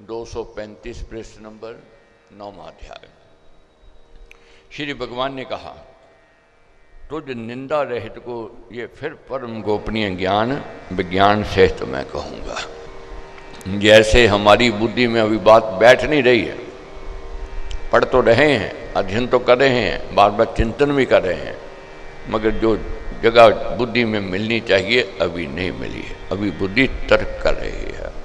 235 पृष्ठ नंबर 9वां अध्याय। श्री भगवान ने कहा, तुझ निंदा रहित को ये फिर परम गोपनीय ज्ञान विज्ञान से तो मैं कहूँगा। जैसे हमारी बुद्धि में अभी बात बैठ नहीं रही है, पढ़ तो रहे हैं, अध्ययन तो कर रहे हैं, बार बार चिंतन भी कर रहे हैं, मगर जो जगह बुद्धि में मिलनी चाहिए अभी नहीं मिली है, अभी बुद्धि तर्क कर रही है।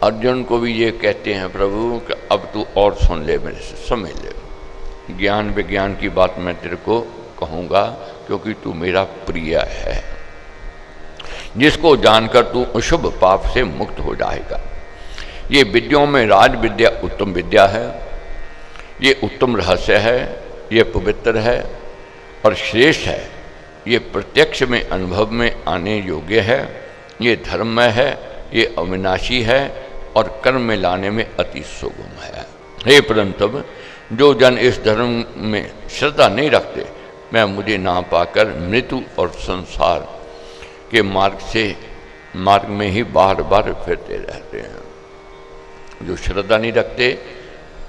अर्जुन को भी ये कहते हैं प्रभु कि अब तू और सुन ले, मेरे से समझ ले, ज्ञान विज्ञान की बात मैं तेरे को कहूँगा क्योंकि तू मेरा प्रिय है, जिसको जानकर तू अशुभ पाप से मुक्त हो जाएगा। ये विद्याओं में राज विद्या उत्तम विद्या है, ये उत्तम रहस्य है, ये पवित्र है और श्रेष्ठ है, ये प्रत्यक्ष में अनुभव में आने योग्य है, ये धर्ममय है, ये अविनाशी है और कर्म में लाने में अति सुगम है। हे परंतु जो जन इस धर्म में श्रद्धा नहीं रखते, मैं मुझे ना पाकर मृत्यु और संसार के मार्ग में ही बार बार फिरते रहते हैं। जो श्रद्धा नहीं रखते,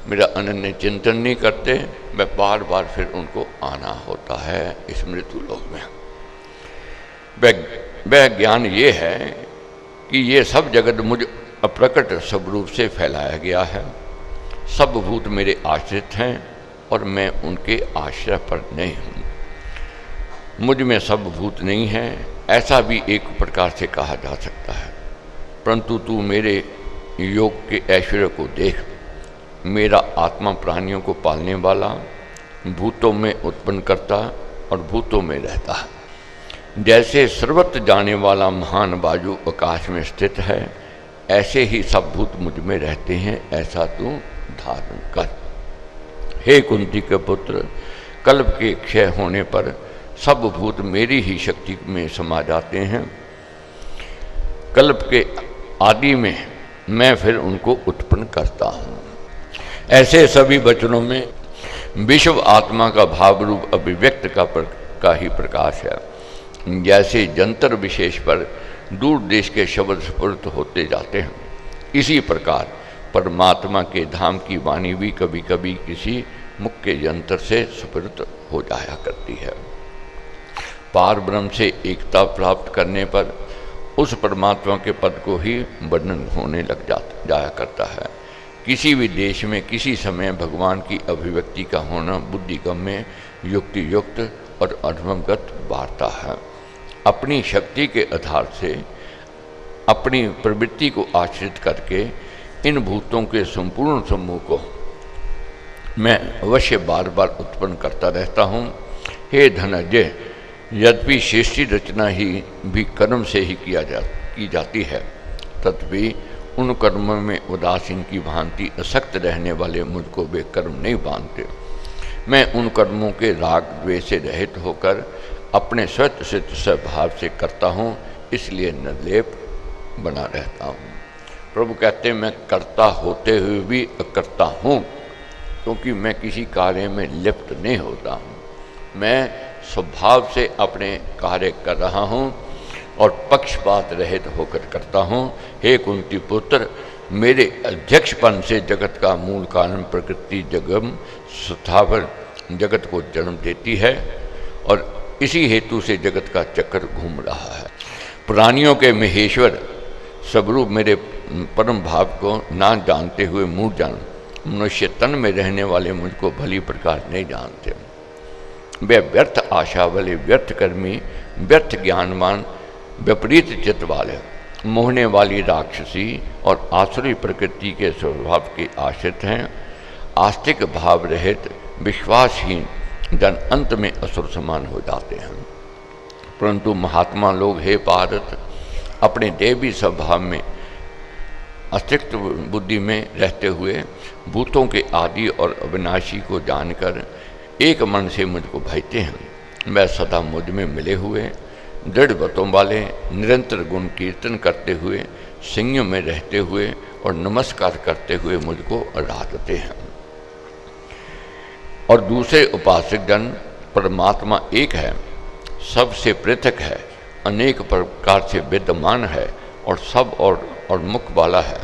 मेरा अनन्य चिंतन नहीं करते, मैं बार बार फिर उनको आना होता है इस मृत्यु लोक में। वह ज्ञान ये है कि ये सब जगत मुझ अप्रकट स्वरूप से फैलाया गया है, सब भूत मेरे आश्रित हैं और मैं उनके आश्रय पर नहीं हूँ। मुझ में सब भूत नहीं है, ऐसा भी एक प्रकार से कहा जा सकता है, परंतु तू मेरे योग के ऐश्वर्य को देख। मेरा आत्मा प्राणियों को पालने वाला, भूतों में उत्पन्न करता और भूतों में रहता है। जैसे सर्वत्र जाने वाला महान बाजू आकाश में स्थित है, ऐसे ही सब भूत मुझ में रहते हैं, ऐसा तू धारण कर। हे कुंती के पुत्र, कल्प के क्षय होने पर सब भूत मेरी ही शक्ति में समा जाते हैं। कल्प के आदि में मैं फिर उनको उत्पन्न करता हूँ। ऐसे सभी वचनों में विश्व आत्मा का भाव रूप अभिव्यक्त का ही प्रकाश है। जैसे जंतर विशेष पर दूर देश के शब्द स्फुरित होते जाते हैं, इसी प्रकार परमात्मा के धाम की वाणी भी कभी कभी किसी मुख्य यंत्र से स्फुरित हो जाया करती है। पार ब्रह्म से एकता प्राप्त करने पर उस परमात्मा के पद को ही वर्णन होने लग जाया करता है। किसी भी देश में किसी समय भगवान की अभिव्यक्ति का होना बुद्धिगम में युक्ति युक्त और अनुभवगत वार्ता है। अपनी शक्ति के आधार से अपनी प्रवृत्ति को आश्रित करके इन भूतों के संपूर्ण समूह को मैं अवश्य बार बार उत्पन्न करता रहता हूँ। हे धनंजय, यद्यपि सृष्टि रचना ही भी कर्म से ही की जाती है, तथापि उन कर्मों में उदासीन की भांति असक्त रहने वाले मुझको वे कर्म नहीं बांधते। मैं उन कर्मों के राग द्वेष से रहित होकर अपने स्वत सिद्ध स्वभाव से करता हूँ, इसलिए निर्लेप बना रहता हूँ। प्रभु कहते हैं, मैं कर्ता होते हुए भी अकर्ता हूँ, क्योंकि मैं किसी कार्य में लिप्त नहीं होता हूँ। मैं स्वभाव से अपने कार्य कर रहा हूँ और पक्षपात रहित होकर करता हूँ। हे कुंती पुत्र, मेरे अध्यक्षपन से जगत का मूल कारण प्रकृति जगम स्थावर जगत को जन्म देती है और इसी हेतु से जगत का चक्कर घूम रहा है। प्राणियों के महेश्वर स्वरूप मेरे परम भाव को ना जानते हुए मूर्खजन मनुष्य तन में रहने वाले मुझको भली प्रकार नहीं जानते। वे व्यर्थ आशा वाले, व्यर्थ कर्मी, व्यर्थ ज्ञानवान, विपरीत चित्त वाले, मोहने वाली राक्षसी और आसुरी प्रकृति के स्वभाव के आश्रित हैं। आस्तिक भाव रहित विश्वासहीन जन अंत में असुर समान हो जाते हैं। परंतु महात्मा लोग, हे पार्थ, अपने देवी स्वभाव में अस्तित्व बुद्धि में रहते हुए भूतों के आदि और अविनाशी को जानकर एक मन से मुझको भजते हैं। मैं सदा मुझ में मिले हुए दृढ़ बातों वाले, निरंतर गुण कीर्तन करते हुए, संयम में रहते हुए और नमस्कार करते हुए मुझको आराधते हैं। और दूसरे उपासक जन, परमात्मा एक है, सबसे पृथक है, अनेक प्रकार से विद्यमान है और सब और मुख वाला है,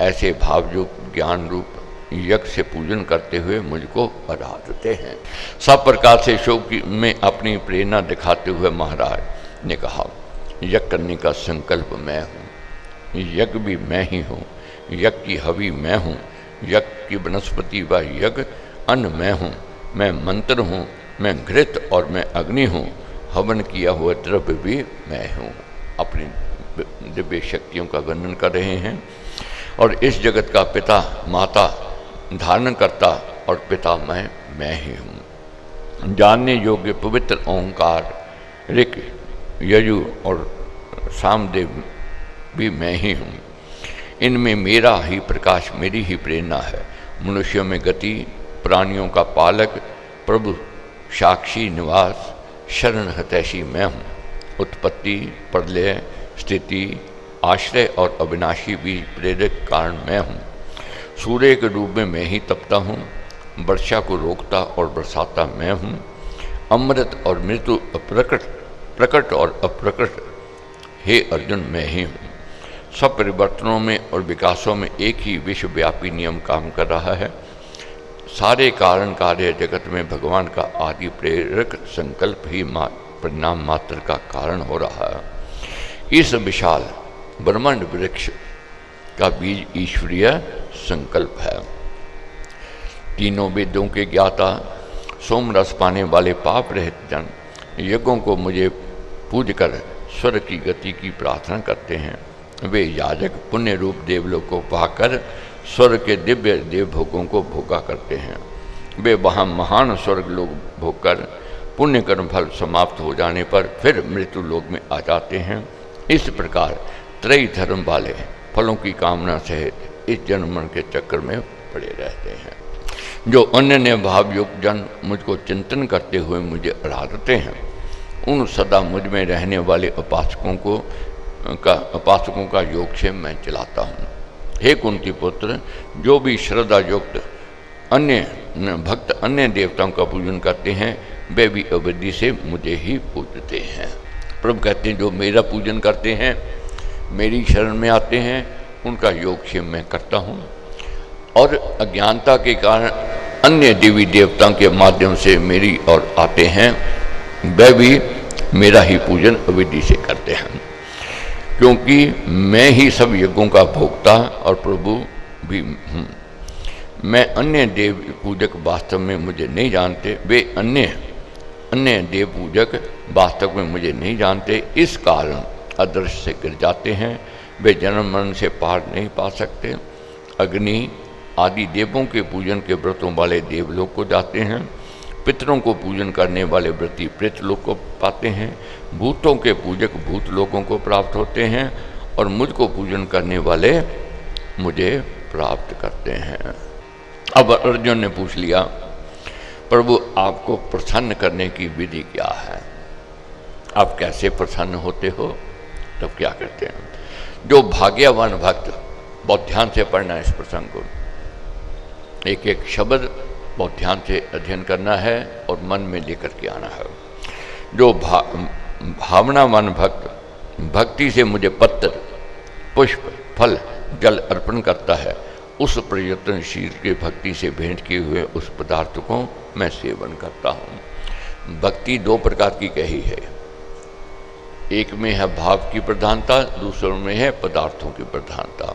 ऐसे भावयुक्त ज्ञान रूप यज्ञ से पूजन करते हुए मुझको आराधते हैं। सब प्रकार से शोक में अपनी प्रेरणा दिखाते हुए महाराज ने कहा, यज्ञ करने का संकल्प मैं हूँ, यज्ञ भी मैं ही हूँ, यज्ञ की हवि मैं हूँ, यज्ञ की वनस्पति व यज्ञ अन्न मैं हूँ, मैं मंत्र हूँ, मैं घृत और मैं अग्नि हूँ, हवन किया हुआ द्रव्य भी मैं हूँ। अपनी दिव्य शक्तियों का वर्णन कर रहे हैं। और इस जगत का पिता माता धारण करता और पिता मैं ही हूँ। जानने योग्य पवित्र ओंकार ऋक यजु और सामदेव भी मैं ही हूँ। इनमें मेरा ही प्रकाश, मेरी ही प्रेरणा है। मनुष्यों में गति, प्राणियों का पालक, प्रभु साक्षी निवास, शरण हतैषी मैं हूँ। उत्पत्ति, प्रलय, स्थिति, आश्रय और अविनाशी बीज प्रेरक कारण मैं हूँ। सूर्य के रूप में मैं ही तपता हूँ, वर्षा को रोकता और बरसाता मैं हूँ। अमृत और मृत्यु प्रकट और अप्रकट, हे अर्जुन मैं ही हूँ। सब परिवर्तनों में और विकासों में एक ही विश्वव्यापी नियम काम कर रहा है। सारे कारण कार्य जगत में भगवान का आदि प्रेरक संकल्प ही परिणाम मात्र का कारण हो रहा है। इस विशाल ब्रह्मांड वृक्ष का बीज ईश्वरीय संकल्प है। तीनों वेदों के ज्ञाता, सोम रस पाने वाले पाप रहित जन यज्ञों को मुझे पूज कर स्वर्ग की गति की प्रार्थना करते हैं। वे याजक पुण्य रूप देवलोक को पाकर स्वर्ग के दिव्य देवभोगों को भोगा करते हैं। वे वहाँ महान स्वर्ग लोक भोगकर पुण्य कर्म फल समाप्त हो जाने पर फिर मृत्यु लोक में आ जाते हैं। इस प्रकार त्रय धर्म वाले फलों की कामना सहित इस जन्म मरण के चक्कर में पड़े रहते हैं। जो अन्य भावयुक्त जन मुझको चिंतन करते हुए मुझे आराधते हैं, उन सदा मुझ में रहने वाले उपासकों का योगक्षेम मैं चलाता हूँ। हे कुंती पुत्र, जो भी श्रद्धा युक्त अन्य भक्त अन्य देवताओं का पूजन करते हैं, वे भी अवधि से मुझे ही पूजते हैं। प्रभु कहते हैं, जो मेरा पूजन करते हैं, मेरी शरण में आते हैं, उनका योगक्षेम मैं करता हूँ। और अज्ञानता के कारण अन्य देवी देवताओं के माध्यम से मेरी ओर आते हैं, वे भी मेरा ही पूजन अविधि से करते हैं। क्योंकि मैं ही सब यज्ञों का भोक्ता और प्रभु भी हूँ। मैं अन्य देव पूजक वास्तव में मुझे नहीं जानते, वे अन्य देव पूजक वास्तव में मुझे नहीं जानते, इस कारण अदृश्य से गिर जाते हैं। वे जन्म मरण से पार नहीं पा सकते। अग्नि आदि देवों के पूजन के व्रतों वाले देवलोक को जाते हैं। पितरों को पूजन करने वाले व्रती प्रेतलोक को पाते हैं। भूतों के पूजक भूत लोकों को प्राप्त होते हैं और मुझको पूजन करने वाले मुझे प्राप्त करते हैं। अब अर्जुन ने पूछ लिया, प्रभु आपको प्रसन्न करने की विधि क्या है? आप कैसे प्रसन्न होते हो? तब क्या करते हैं? जो भाग्यवान भक्त, बहुत ध्यान से पढ़ना है इस प्रसंग को, एक एक शब्द बहुत ध्यान से अध्ययन करना है और मन में लेकर के आना है। जो भावनावान भक्त भक्ति से मुझे पत्र, पुष्प, फल, जल अर्पण करता है, उस प्रयत्नशील के भक्ति से भेंट किए हुए उस पदार्थ को मैं सेवन करता हूँ। भक्ति दो प्रकार की कही है, एक में है भाव की प्रधानता, दूसरों में है पदार्थों की प्रधानता।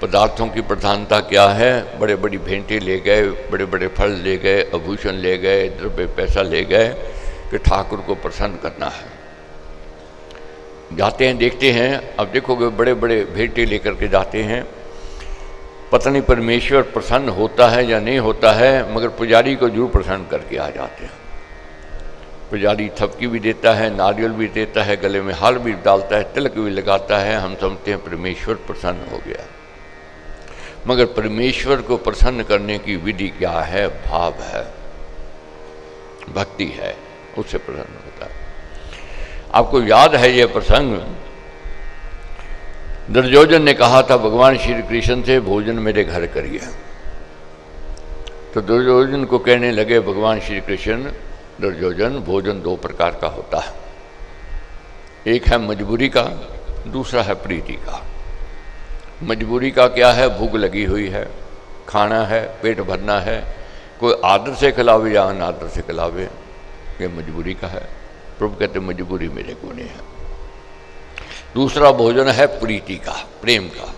पदार्थों की प्रधानता क्या है? बड़े बड़ी भेंटें ले गए, बड़े बड़े फल ले गए, आभूषण ले गए, द्रव्य पैसा ले गए कि ठाकुर को प्रसन्न करना है। जाते हैं, देखते हैं, अब देखोगे बड़े बड़े भेंटें लेकर के जाते हैं, पता नहीं परमेश्वर प्रसन्न होता है या नहीं होता है, मगर पुजारी को जरूर प्रसन्न करके आ जाते हैं। पुजारी थपकी भी देता है, नारियल भी देता है, गले में हार भी डालता है, तिलक भी लगाता है, हम समझते हैं परमेश्वर प्रसन्न हो गया। मगर परमेश्वर को प्रसन्न करने की विधि क्या है? भाव है, भक्ति है, उससे प्रसन्न होता है। आपको याद है यह प्रसंग, दुर्योधन ने कहा था भगवान श्री कृष्ण से, भोजन मेरे घर करिए। तो दुर्योधन को कहने लगे भगवान श्री कृष्ण, दुर्योधन, भोजन दो प्रकार का होता है, एक है मजबूरी का, दूसरा है प्रीति का। मजबूरी का क्या है? भूख लगी हुई है, खाना है, पेट भरना है, कोई आदर से खिलावे या अनादर से खिलावे, ये मजबूरी का है। प्रभु कहते मजबूरी मेरे को नहीं है। दूसरा भोजन है प्रीति का, प्रेम का,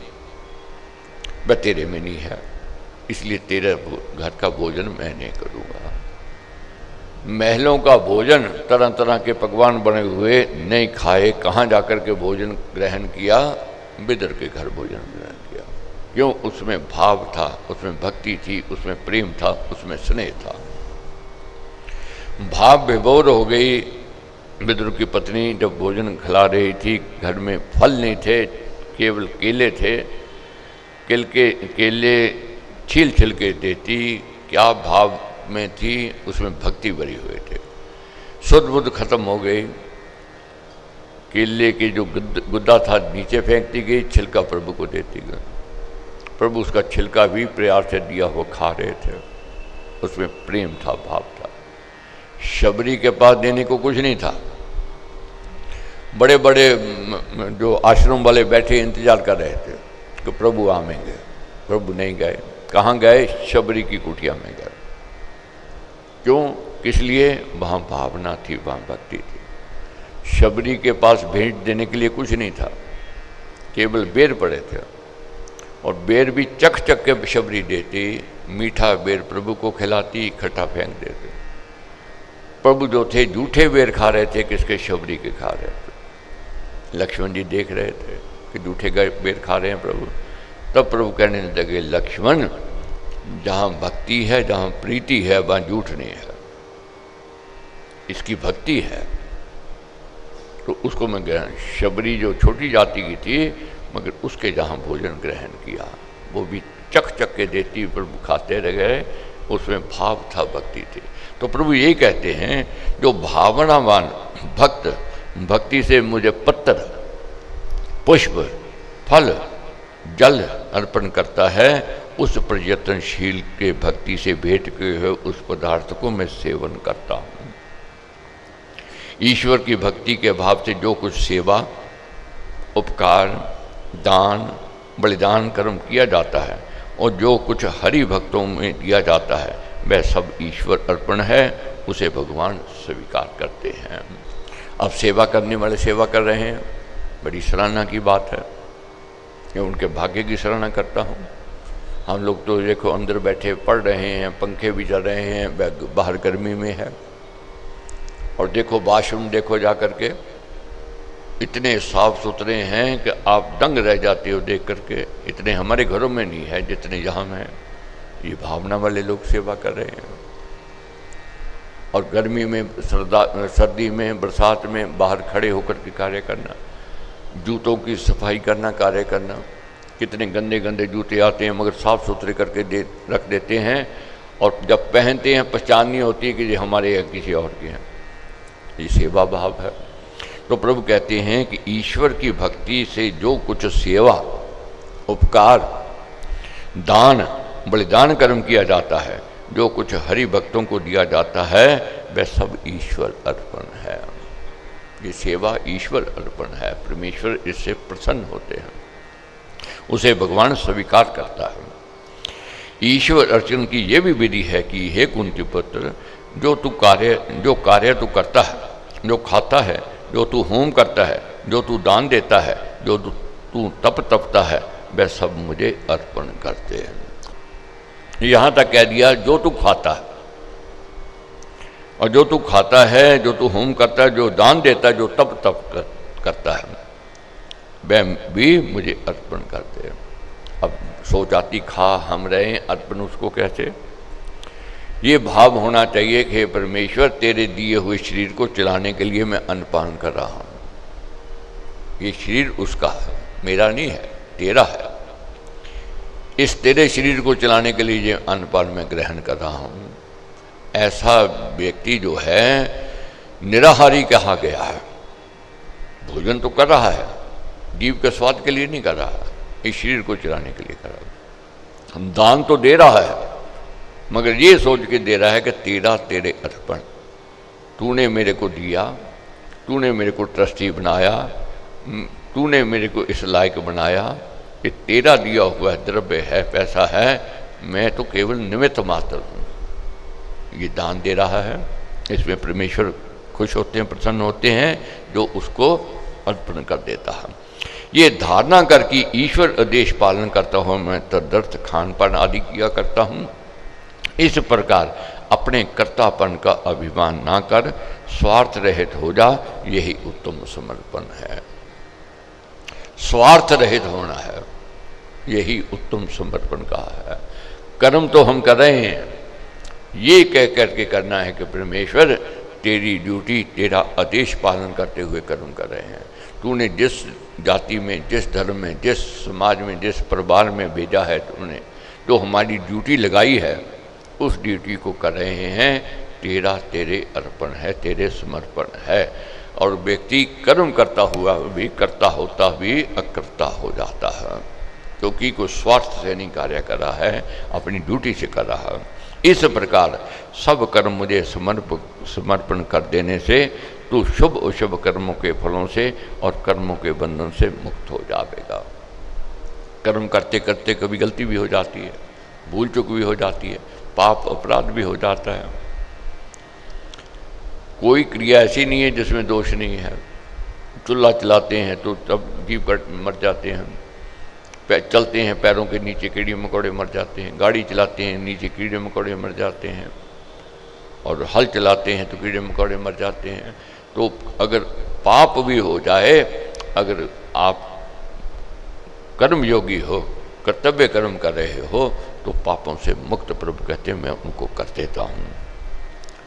वह तेरे में नहीं है, इसलिए तेरे घर का भोजन मैं नहीं करूँगा। महलों का भोजन, तरह तरह के पकवान बने हुए नहीं खाए, कहाँ जाकर के भोजन ग्रहण किया? बिदर के घर भोजन ग्रहण किया। क्यों? उसमें भाव था, उसमें भक्ति थी, उसमें प्रेम था, उसमें स्नेह था। भाव विभोर हो गई। बिदर की पत्नी जब भोजन खिला रही थी, घर में फल नहीं थे, केवल केले थे, केले छील छील के देती। क्या भाव में थी? उसमें भक्ति भरी हुए थे। शुद्ध बुद्ध खत्म हो गई। केले की जो गुद्दा था नीचे फेंकती गई, छिलका प्रभु को देती गई। प्रभु उसका छिलका भी प्यार से दिया हुआ खा रहे थे, उसमें प्रेम था, भाव था। शबरी के पास देने को कुछ नहीं था। बड़े बड़े जो आश्रम वाले बैठे इंतजार कर रहे थे कि प्रभु आवेंगे, प्रभु नहीं गए। कहाँ गए? शबरी की कुटिया में गए। क्यों? किस लिए? वहाँ भावना थी, वहाँ भक्ति थी। शबरी के पास भेंट देने के लिए कुछ नहीं था, केवल बेर पड़े थे, और बेर भी चख चख के शबरी देती। मीठा बेर प्रभु को खिलाती, खट्टा फेंक देते। प्रभु जो थे जूठे बेर खा रहे थे, किसके? शबरी के खा रहे थे। लक्ष्मण जी देख रहे थे कि जूठे बेर खा रहे हैं प्रभु। तब प्रभु कहने लगे, लक्ष्मण, जहाँ भक्ति है, जहाँ प्रीति है, वहाँ झूठ नहीं है। इसकी भक्ति है तो उसको मैं ग्रहण। शबरी जो छोटी जाति की थी, मगर उसके जहाँ भोजन ग्रहण किया, वो भी चख चख के देती, प्रभु खाते रह गए, उसमें भाव था, भक्ति थी। तो प्रभु यही कहते हैं, जो भावनावान भक्त भक्ति से मुझे पत्र, पुष्प, फल, जल अर्पण करता है, उस प्रयत्नशील के भक्ति से भेंट किए हुए उस पदार्थ को मैं सेवन करता हूँ। ईश्वर की भक्ति के भाव से जो कुछ सेवा, उपकार, दान, बलिदान कर्म किया जाता है और जो कुछ हरि भक्तों में दिया जाता है, वह सब ईश्वर अर्पण है, उसे भगवान स्वीकार करते हैं। अब सेवा करने वाले सेवा कर रहे हैं, बड़ी सराहना की बात है। मैं उनके भाग्य की सराहना करता हूँ। हम लोग तो देखो अंदर बैठे पढ़ रहे हैं, पंखे भी चल रहे हैं, बाहर गर्मी में है, और देखो वाशरूम देखो जा करके इतने साफ सुथरे हैं कि आप दंग रह जाते हो देख करके। इतने हमारे घरों में नहीं है जितने यहाँ हैं। ये भावना वाले लोग सेवा कर रहे हैं। और गर्मी में, सर्दी में, बरसात में बाहर खड़े होकर के कार्य करना, जूतों की सफाई करना, कार्य करना। कितने गंदे गंदे जूते आते हैं, मगर साफ़ सुथरे करके रख देते हैं, और जब पहनते हैं पहचान नहीं होती कि ये हमारे या किसी और के हैं। ये सेवा भाव है। तो प्रभु कहते हैं कि ईश्वर की भक्ति से जो कुछ सेवा, उपकार, दान, बलिदान कर्म किया जाता है, जो कुछ हरि भक्तों को दिया जाता है, वह सब ईश्वर अर्पण है। ये सेवा ईश्वर अर्पण है। परमेश्वर इससे प्रसन्न होते हैं, उसे भगवान स्वीकार करता है। ईश्वर अर्चन की यह भी विधि है कि हे कुंती पुत्र, जो कार्य तू करता है, जो खाता है, जो तू होम करता है, जो तू दान देता है, जो तू तपता है, वह सब मुझे अर्पण करते हैं। यहाँ तक कह दिया, जो तू खाता है, और जो तू खाता है, जो तू होम करता है, जो दान देता है, जो तप करता है, वह भी मुझे अर्पण करते हैं। अब सो जाती खा हम रहे, अर्पण उसको कैसे? ये भाव होना चाहिए कि हे परमेश्वर, तेरे दिए हुए शरीर को चलाने के लिए मैं अन्नपान कर रहा हूँ। ये शरीर उसका है, मेरा नहीं है, तेरा है। इस तेरे शरीर को चलाने के लिए ये अन्नपान मैं ग्रहण कर रहा हूँ। ऐसा व्यक्ति जो है निराहारी कहा गया है। भोजन तो कर रहा है, जीव के स्वाद के लिए नहीं कर रहा है, इस शरीर को चलाने के लिए कर रहा है। हम दान तो दे रहा है, मगर ये सोच के दे रहा है कि तेरा तेरे अर्पण, तूने मेरे को दिया, तूने मेरे को ट्रस्टी बनाया, तूने मेरे को इस लायक बनाया, ये तेरा दिया हुआ द्रव्य है, पैसा है, मैं तो केवल निमित्त मात्र हूँ। ये दान दे रहा है, इसमें परमेश्वर खुश होते हैं, प्रसन्न होते हैं जो उसको अर्पण कर देता है। ये धारणा कर कि ईश्वर आदेश पालन करता हूँ, मैं तदर्थ खान पान आदि किया करता हूँ। इस प्रकार अपने कर्तापन का अभिमान ना कर स्वार्थ रहित हो जा, यही उत्तम समर्पण है। स्वार्थ रहित होना है, यही उत्तम समर्पण का है। कर्म तो हम कर रहे हैं, ये कह करके करना है कि परमेश्वर तेरी ड्यूटी, तेरा आदेश पालन करते हुए कर्म कर रहे हैं। तूने जिस जाति में, जिस धर्म में, जिस समाज में, जिस परिवार में भेजा है, तूने जो हमारी ड्यूटी लगाई है, उस ड्यूटी को कर रहे हैं। तेरा तेरे अर्पण है, तेरे समर्पण है। और व्यक्ति कर्म करता हुआ भी, करता होता भी अकर्ता हो जाता है, क्योंकि कोई स्वार्थ से नहीं कार्य कर रहा है, अपनी ड्यूटी से कर रहा है। इस प्रकार सब कर्म मुझे समर्पण कर देने से तू शुभ अशुभ कर्मों के फलों से और कर्मों के बंधन से मुक्त हो जाएगा। कर्म करते करते कभी गलती भी हो जाती है, भूल चूक भी हो जाती है, पाप अपराध भी हो जाता है। कोई क्रिया ऐसी नहीं है जिसमें दोष नहीं है। चूल्हा चलाते हैं तो तब भी मर जाते हैं, चलते हैं पैरों के नीचे कीड़े मकोड़े मर जाते हैं, गाड़ी चलाते हैं नीचे कीड़े मकोड़े मर जाते हैं, और हल चलाते हैं तो कीड़े मकोड़े मर जाते हैं। तो अगर पाप भी हो जाए, अगर आप कर्मयोगी हो, कर्तव्य कर्म कर रहे हो, तो पापों से मुक्त प्रभु कहते हैं मैं उनको कर देता हूँ।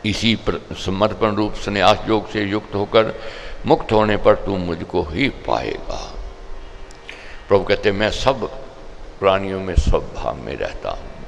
इसी समर्पण रूप संन्यास योग से युक्त होकर मुक्त होने पर तू मुझको ही पाएगा। प्रभु कहते मैं सब प्राणियों में स्वभाव में रहता हूँ,